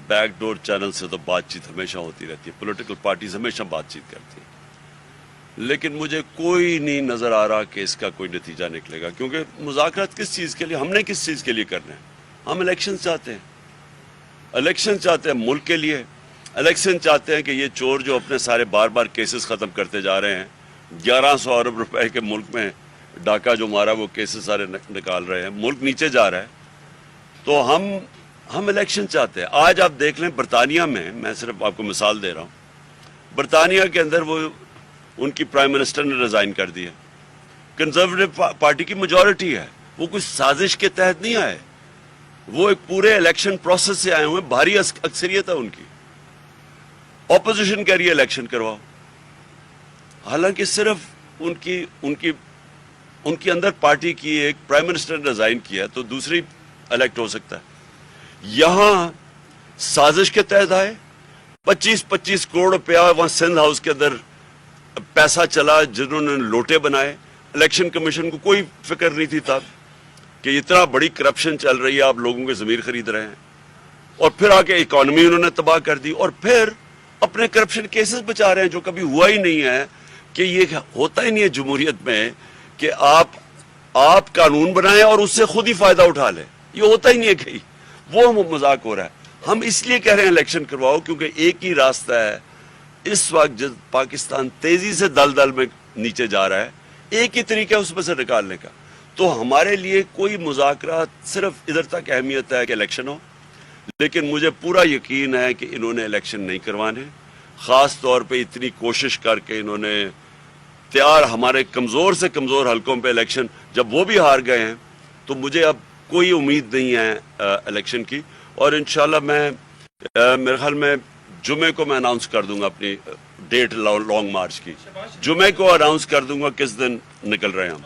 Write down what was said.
Back door channel से तो बातचीत हमेशा होती रहती है, पॉलिटिकल पार्टीज हमेशा बातचीत करती हैं, लेकिन मुझे कोई नहीं नज़र आ रहा कि इसका कोई नतीजा निकलेगा, क्योंकि मुज़ाकरात किस चीज़ के लिए, हमने किस चीज़ के लिए करना है? हम इलेक्शन चाहते हैं, इलेक्शन चाहते हैं मुल्क के लिए, इलेक्शन चाहते हैं कि ये चोर जो अपने सारे बार बार केसेस ख़त्म करते जा रहे हैं, 1100 अरब रुपए के मुल्क में डाका जो मारा वो केसेस सारे निकाल रहे हैं, मुल्क नीचे जा रहा है, तो हम इलेक्शन चाहते हैं। आज आप देख लें बरतानिया में, मैं सिर्फ आपको मिसाल दे रहा हूँ, बरतानिया के अंदर वो उनकी प्राइम मिनिस्टर ने रिज़ाइन कर दिया, कंजर्वेटिव पार्टी की मेजॉरिटी है, वो कुछ साजिश के तहत नहीं आए, वो एक पूरे इलेक्शन प्रोसेस से आए हुए, भारी अक्सरियत है उनकी। ऑपोजिशन कह रही है इलेक्शन करवाओ, हालांकि सिर्फ उनकी अंदर पार्टी की एक प्राइम मिनिस्टर ने रिजाइन किया तो दूसरी इलेक्ट हो सकता है। यहां साजिश के तहत आए, 25-25 करोड़ रुपया वहां सिंध हाउस के अंदर पैसा चला, जिन्होंने लोटे बनाए। इलेक्शन कमीशन को कोई फिक्र नहीं थी तब कि इतना बड़ी करप्शन चल रही है, आप लोगों के ज़मीर खरीद रहे हैं, और फिर आके इकोनॉमी उन्होंने तबाह कर दी, और फिर अपने करप्शन केसेस बचा रहे हैं, जो कभी हुआ ही नहीं है। कि ये होता ही नहीं है जमहूरियत में कि आप कानून बनाएं और उससे खुद ही फायदा उठा लें, ये होता ही नहीं है कहीं, वो मजाक हो रहा है। हम इसलिए कह रहे हैं इलेक्शन करवाओ क्योंकि एक ही रास्ता है इस वक्त जब पाकिस्तान तेजी से दलदल में नीचे जा रहा है, एक ही तरीका है उसमें से निकालने का। तो हमारे लिए कोई मुज़ाकरात सिर्फ इधर तक अहमियत है कि इलेक्शन हो, लेकिन मुझे पूरा यकीन है कि इन्होंने इलेक्शन नहीं करवाने, ख़ास तौर पे इतनी कोशिश करके इन्होंने तैयार हमारे कमज़ोर से कमज़ोर हलकों पे इलेक्शन, जब वो भी हार गए हैं तो मुझे अब कोई उम्मीद नहीं है इलेक्शन की। और इंशाल्लाह मेरे ख्याल में जुमे को मैं अनाउंस कर दूंगा अपनी डेट लॉन्ग मार्च की, जुमे को अनाउंस कर दूंगा किस दिन निकल रहे हैं हम।